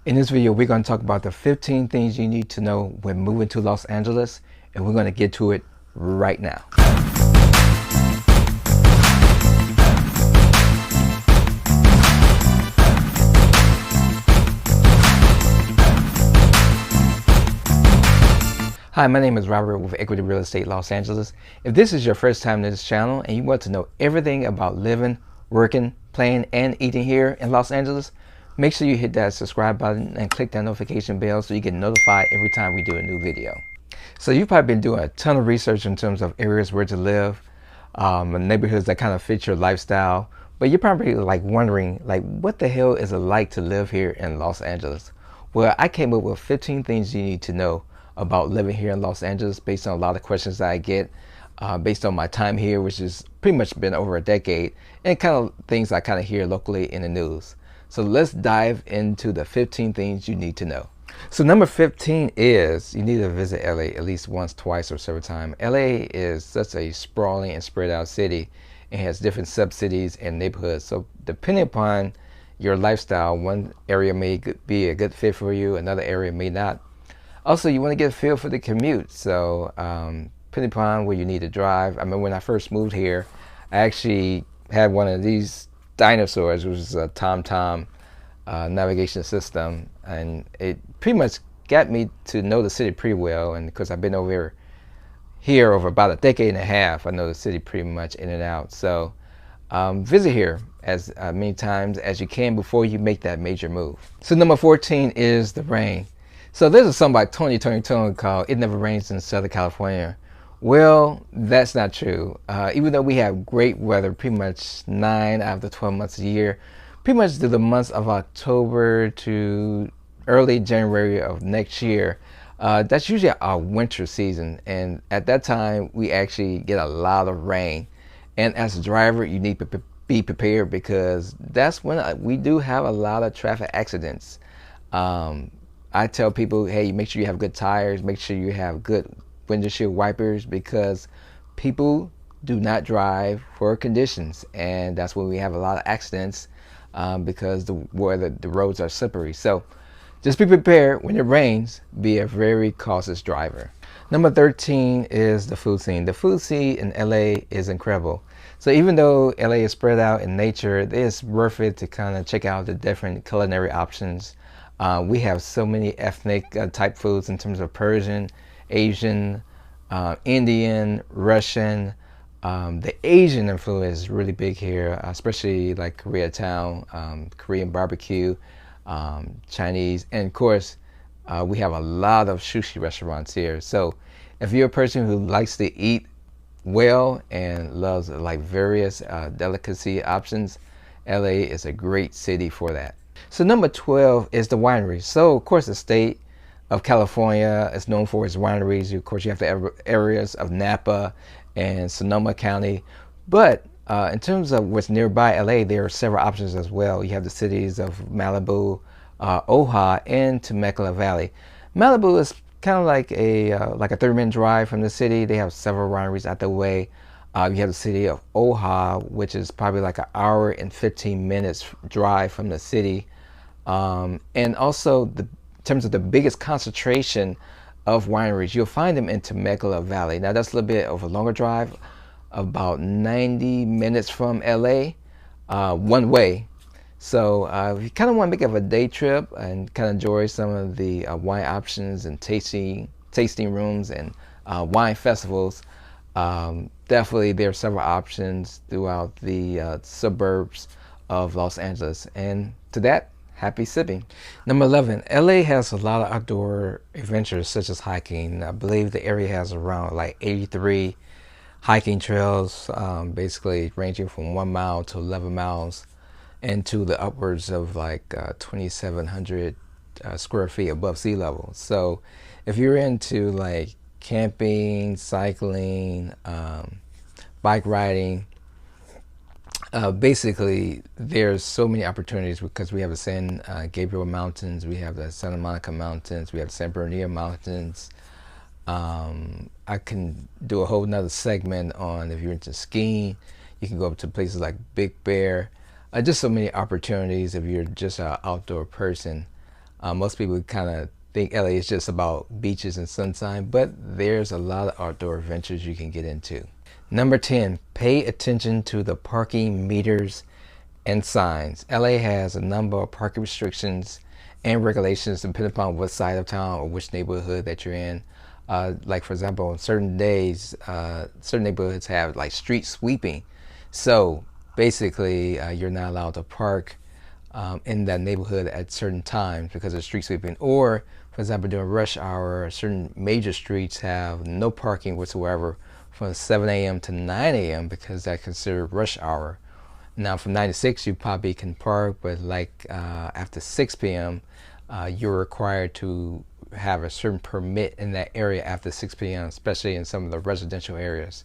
In this video, we're going to talk about the 15 things you need to know when moving to Los Angeles, and we're going to get to it right now. Hi, my name is Robert with Equity Real Estate Los Angeles. If this is your first time to this channel and you want to know everything about living, working, playing, and eating here in Los Angeles, make sure you hit that subscribe button and click that notification bell so you get notified every time we do a new video. So you've probably been doing a ton of research in terms of areas where to live, neighborhoods that kind of fit your lifestyle, but you're probably wondering what the hell is it like to live here in Los Angeles? Well, I came up with 15 things you need to know about living here in Los Angeles based on a lot of questions that I get based on my time here, which has pretty much been over a decade, and kind of things I kind of hear locally in the news. So let's dive into the 15 things you need to know. So number 15 is you need to visit LA at least once, twice, or several times. LA is such a sprawling and spread out city and has different sub-cities and neighborhoods. So depending upon your lifestyle, one area may be a good fit for you, another area may not. Also, you want to get a feel for the commute. So depending upon where you need to drive. I mean, when I first moved here, I actually had one of these dinosaurs, which is a TomTom navigation system, and it pretty much got me to know the city pretty well. And because I've been over here over about a decade and a half, I know the city pretty much in and out. So visit here as many times as you can before you make that major move. So number 14 is the rain. So there's a song by Tony called "It Never Rains in Southern California." Well, that's not true. Even though we have great weather pretty much 9 out of the 12 months a year, pretty much through the months of October to early January of next year, that's usually our winter season. And at that time, we actually get a lot of rain. And as a driver, you need to be prepared because that's when we do have a lot of traffic accidents. I tell people, hey, make sure you have good tires, make sure you have good windshield wipers, because people do not drive for conditions, and that's when we have a lot of accidents because the roads are slippery. So just be prepared when it rains. Be a very cautious driver. Number 13 is the food scene. The food scene in LA is incredible. So even though LA is spread out in nature, it is worth it to kind of check out the different culinary options. We have so many ethnic type foods in terms of Persian, Asian, Indian, Russian. The Asian influence is really big here, especially like Koreatown, Korean barbecue, Chinese, and of course, we have a lot of sushi restaurants here. So if you're a person who likes to eat well and loves like various delicacy options, LA is a great city for that. So number 12 is the wineries. So of course the state of California is known for its wineries. Of course you have the areas of Napa and Sonoma County. But in terms of what's nearby LA, there are several options as well. You have the cities of Malibu, Ojai, and Temecula Valley. Malibu is kind of like a 30-minute drive from the city. They have several wineries out the way. You have the city of Ojai, which is probably like an hour and 15 minutes drive from the city. And also, in terms of the biggest concentration of wineries, you'll find them in Temecula Valley. Now, that's a little bit of a longer drive, about 90 minutes from LA, one way. So if you kind of want to make it a day trip and kind of enjoy some of the wine options and tasting rooms and wine festivals, definitely there are several options throughout the suburbs of Los Angeles. And to that, happy sipping. Number 11, LA has a lot of outdoor adventures such as hiking. I believe the area has around like 83 hiking trails, basically ranging from 1 mile to 11 miles and to the upwards of like 2,700 square feet above sea level. So if you're into like camping, cycling, bike riding, basically there's so many opportunities because we have the San Gabriel Mountains, we have the Santa Monica Mountains, we have the San Bernardino Mountains. I can do a whole nother segment on if you're into skiing. You can go up to places like Big Bear. Just so many opportunities if you're just an outdoor person. Most people kind of think LA is just about beaches and sunshine, but there's a lot of outdoor adventures you can get into. Number 10, pay attention to the parking meters and signs. LA has a number of parking restrictions and regulations depending upon what side of town or which neighborhood that you're in. Like for example, on certain days, certain neighborhoods have like street sweeping. So basically, you're not allowed to park in that neighborhood at certain times because of street sweeping. Or for example, during rush hour, certain major streets have no parking whatsoever from 7 a.m. to 9 a.m. because that's considered rush hour. Now from 9 to 6 you probably can park, but like after 6 p.m. You're required to have a certain permit in that area after 6 p.m., especially in some of the residential areas.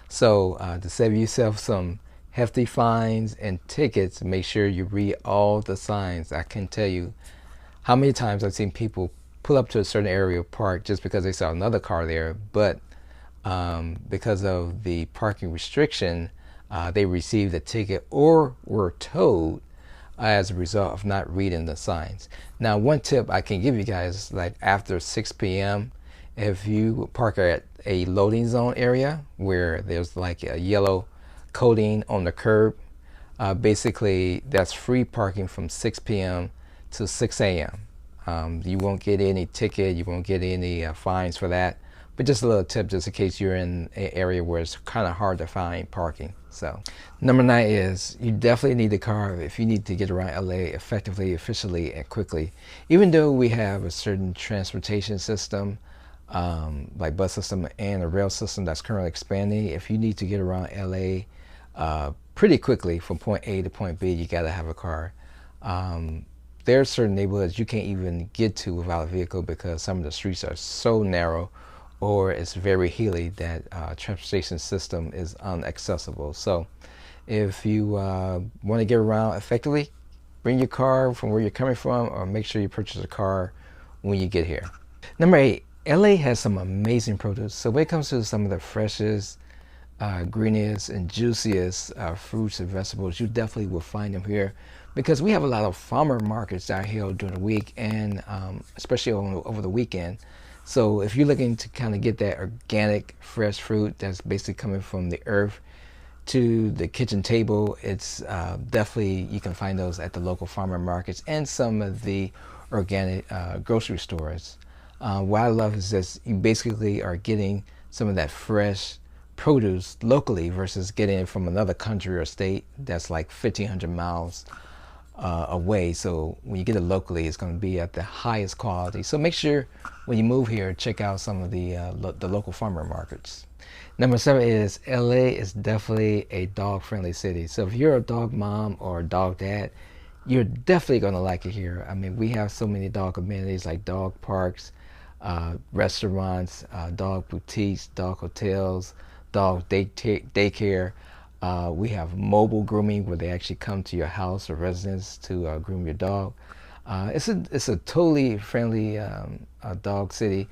So to save yourself some hefty fines and tickets, make sure you read all the signs. I can tell you how many times I've seen people pull up to a certain area of park just because they saw another car there, but because of the parking restriction, they received a ticket or were towed as a result of not reading the signs. Now, one tip I can give you guys, like after 6 p.m., if you park at a loading zone area where there's like a yellow coating on the curb, basically that's free parking from 6 p.m. to 6 a.m. You won't get any ticket, you won't get any fines for that. But just a little tip, just in case you're in an area where it's kind of hard to find parking. So, number 9 is you definitely need a car if you need to get around LA effectively, efficiently, and quickly. Even though we have a certain transportation system, like bus system and a rail system that's currently expanding, if you need to get around LA pretty quickly from point A to point B, you got to have a car. There are certain neighborhoods you can't even get to without a vehicle because some of the streets are so narrow or it's very hilly that transportation system is inaccessible. So if you want to get around effectively, bring your car from where you're coming from, or make sure you purchase a car when you get here. Number 8, LA has some amazing produce. So when it comes to some of the freshest, greenest, and juiciest fruits and vegetables, you definitely will find them here because we have a lot of farmer markets out here during the week and especially over the weekend. So if you're looking to kind of get that organic, fresh fruit that's basically coming from the earth to the kitchen table, it's definitely, you can find those at the local farmer markets and some of the organic grocery stores. What I love is that you basically are getting some of that fresh produce locally versus getting it from another country or state that's like 1,500 miles away. So when you get it locally, it's going to be at the highest quality. So make sure when you move here, check out some of the local farmer markets. Number 7 is LA is definitely a dog-friendly city. So if you're a dog mom or a dog dad, you're definitely going to like it here. I mean, we have so many dog amenities like dog parks, restaurants, dog boutiques, dog hotels, dog daycare. We have mobile grooming where they actually come to your house or residence to groom your dog. It's a totally friendly dog city.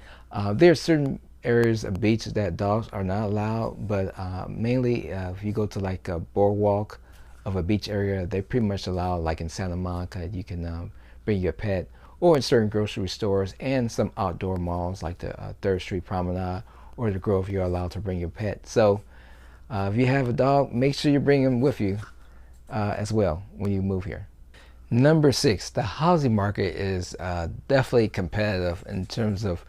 There are certain areas of beaches that dogs are not allowed, but mainly if you go to like a boardwalk of a beach area, they pretty much allow, like in Santa Monica, you can bring your pet, or in certain grocery stores and some outdoor malls like the 3rd Street Promenade or the Grove, you're allowed to bring your pet. So if you have a dog, make sure you bring him with you as well when you move here. Number 6, the housing market is definitely competitive in terms of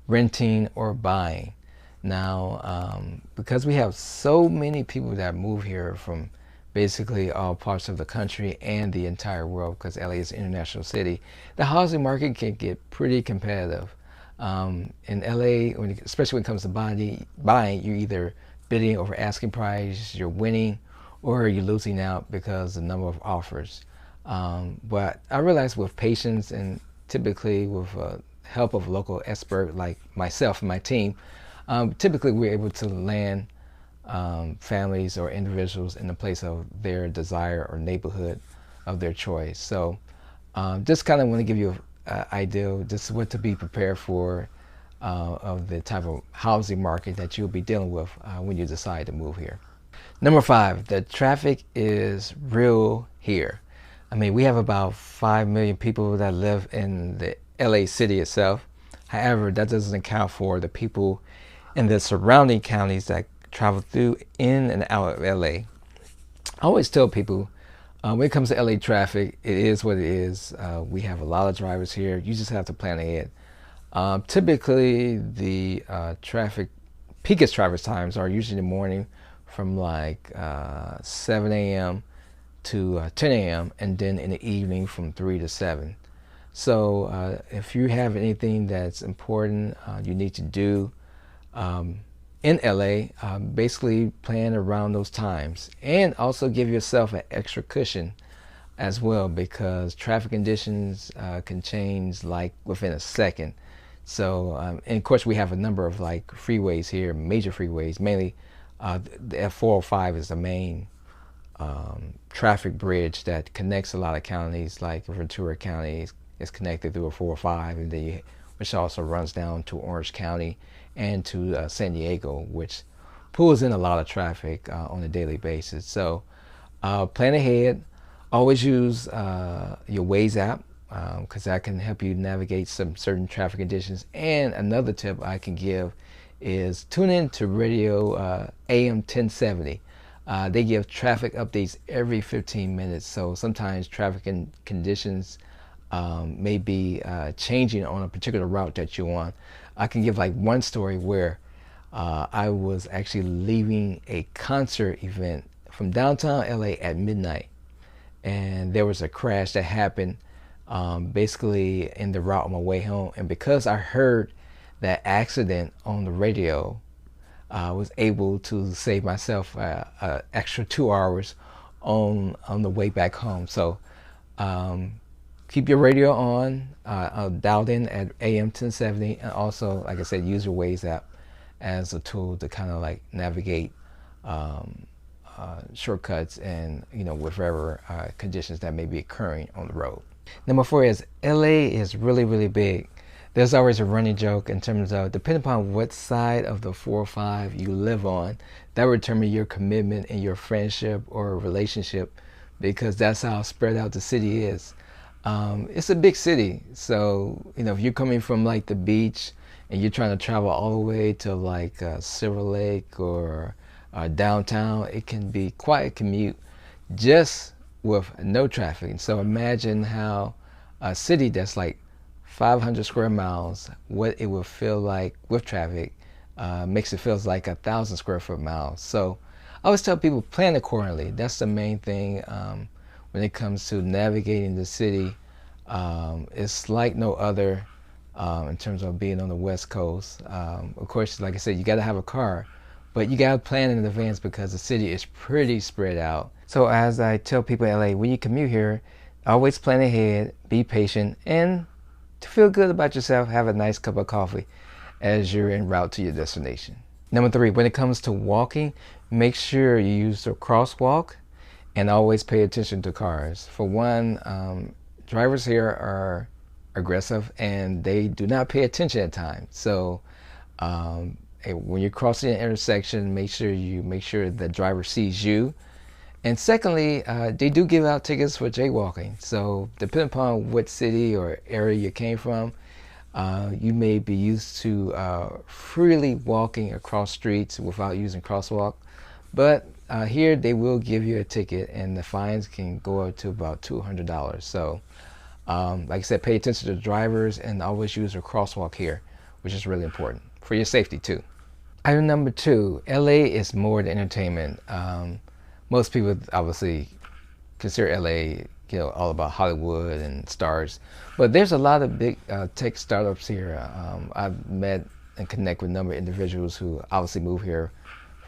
renting or buying. Now, because we have so many people that move here from basically all parts of the country and the entire world, because LA is an international city, the housing market can get pretty competitive. In LA, especially when it comes to buying, you're either bidding over asking price, you're winning, or you're losing out because of the number of offers. But I realized with patience and typically with help of a local expert like myself and my team, typically we're able to land families or individuals in the place of their desire or neighborhood of their choice. So just kind of want to give you an idea just what to be prepared for of the type of housing market that you'll be dealing with when you decide to move here. Number 5, the traffic is real here. I mean, we have about 5 million people that live in the LA city itself. However, that doesn't account for the people in the surrounding counties that travel through in and out of LA. I always tell people when it comes to LA traffic, it is what it is. We have a lot of drivers here. You just have to plan ahead. Typically, the traffic peakest traverse times are usually in the morning from like 7 a.m. to 10 a.m. and then in the evening from 3 to 7. So if you have anything that's important you need to do in LA, basically plan around those times and also give yourself an extra cushion as well, because traffic conditions can change like within a second. So and of course we have a number of like freeways here, major freeways, mainly the F405 is the main traffic bridge that connects a lot of counties. Like Ventura County is connected through a 405, and then which also runs down to Orange County and to San Diego, which pulls in a lot of traffic on a daily basis. So plan ahead. Always use your Waze app, because that can help you navigate some certain traffic conditions. And another tip I can give is tune in to radio AM 1070. They give traffic updates every 15 minutes. So sometimes traffic conditions may be changing on a particular route that you're on. I can give like one story where I was actually leaving a concert event from downtown LA at midnight, and there was a crash that happened basically in the route on my way home. And because I heard that accident on the radio, I was able to save myself extra 2 hours on the way back home. So keep your radio on, dialed in at AM 1070, and also, like I said, use your Waze app as a tool to kind of like navigate shortcuts and whatever conditions that may be occurring on the road. Number 4 is LA is really big. There's always a running joke in terms of, depending upon what side of the 405 you live on, that will determine your commitment in your friendship or relationship, because that's how spread out the city is. It's a big city, so if you're coming from like the beach and you're trying to travel all the way to like Silver Lake or downtown, it can be quite a commute just with no traffic. So imagine how a city that's like 500 square miles, what it will feel like with traffic, makes it feels like 1,000 square foot miles. So I always tell people, plan accordingly. That's the main thing when it comes to navigating the city. It's like no other in terms of being on the West Coast. Of course, like I said, you got to have a car, but you got to plan in advance because the city is pretty spread out. So as I tell people in LA, when you commute here, always plan ahead, be patient, and to feel good about yourself, have a nice cup of coffee as you're en route to your destination. Number 3, when it comes to walking, make sure you use the crosswalk and always pay attention to cars. For one, drivers here are aggressive and they do not pay attention at times. So when you're crossing an intersection, make sure the driver sees you. And secondly, they do give out tickets for jaywalking. So depending upon what city or area you came from, you may be used to freely walking across streets without using crosswalk. But here they will give you a ticket, and the fines can go up to about $200. So like I said, pay attention to the drivers and always use a crosswalk here, which is really important for your safety too. Item number 2, LA is more than entertainment. Most people obviously consider LA, all about Hollywood and stars, but there's a lot of big tech startups here. I've met and connect with a number of individuals who obviously move here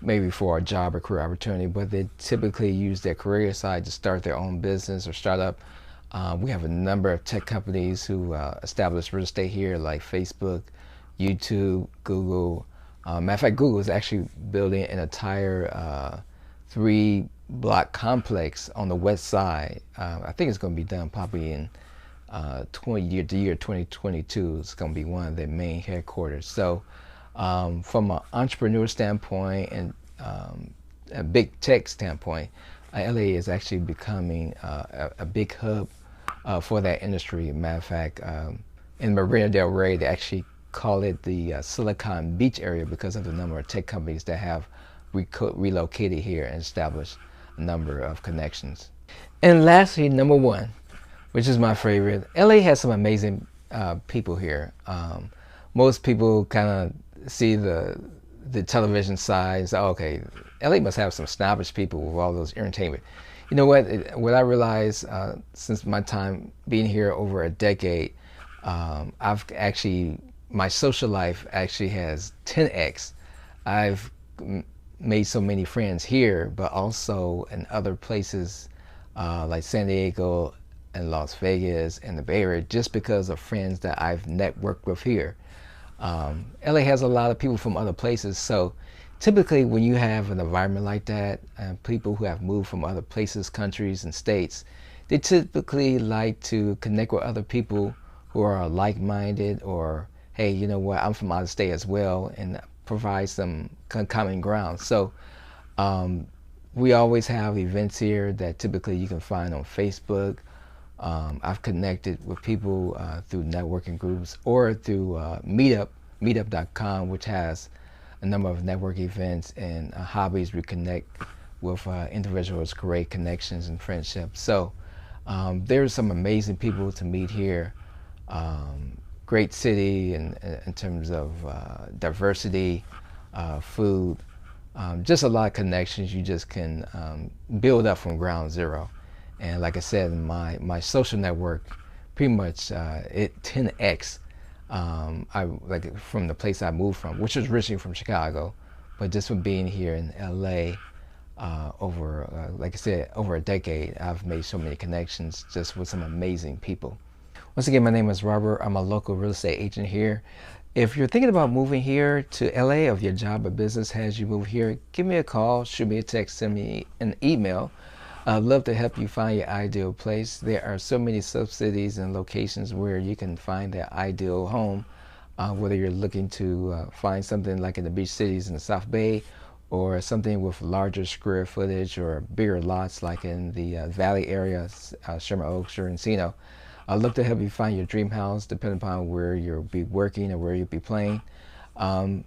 maybe for a job or career opportunity, but they typically use their career side to start their own business or startup. We have a number of tech companies who establish real estate here, like Facebook, YouTube, Google. Matter of fact, Google is actually building an entire 3-block complex on the west side. I think it's going to be done probably in the year 2022. It's going to be one of their main headquarters. So from an entrepreneur standpoint and a big tech standpoint, LA is actually becoming a big hub for that industry. Matter of fact, in Marina del Rey, they actually call it the Silicon Beach area because of the number of tech companies that have relocated here and established a number of connections. And lastly, number one, which is my favorite, LA has some amazing people here. Most people kind of see the television side and say, oh, okay, LA must have some snobbish people with all those entertainment. You know what I realized since my time being here over a decade, my social life actually has 10x. I've made so many friends here, but also in other places like San Diego and Las Vegas and the Bay Area, just because of friends that I've networked with here. LA has a lot of people from other places, so typically when you have an environment like that, and people who have moved from other places, countries, and states, they typically like to connect with other people who are like-minded, or hey, you know what, I'm from out of state as well, and provide some common ground. So we always have events here that typically you can find on Facebook. I've connected with people through networking groups or through meetup.com, which has a number of network events and hobbies. We connect with individuals, create connections and friendships. So there's some amazing people to meet here. Great city in terms of diversity, food, just a lot of connections you just can build up from ground zero. And like I said, my social network pretty much it 10x from the place I moved from, which was originally from Chicago, but just from being here in LA over like I said, over a decade, I've made so many connections just with some amazing people. Once again, my name is Robert. I'm a local real estate agent here. If you're thinking about moving here to LA, or if your job or business has you move here, give me a call, shoot me a text, send me an email. I'd love to help you find your ideal place. There are so many subcities and locations where you can find that ideal home, whether you're looking to find something like in the beach cities in the South Bay, or something with larger square footage or bigger lots like in the Valley area, Sherman Oaks or Encino. I'd love to help you find your dream house, depending upon where you'll be working or where you'll be playing.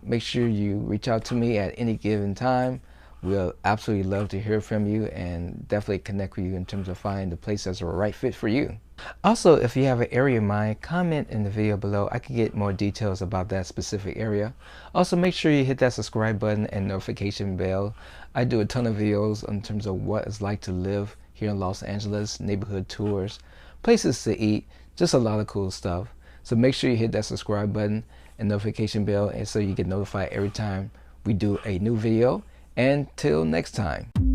Make sure you reach out to me at any given time. We'll absolutely love to hear from you and definitely connect with you in terms of finding the place that's the right fit for you. Also, if you have an area in mind, comment in the video below. I can get more details about that specific area. Also, make sure you hit that subscribe button and notification bell. I do a ton of videos in terms of what it's like to live here in Los Angeles, neighborhood tours, places to eat, just a lot of cool stuff. So make sure you hit that subscribe button and notification bell, and so you get notified every time we do a new video. Until next time.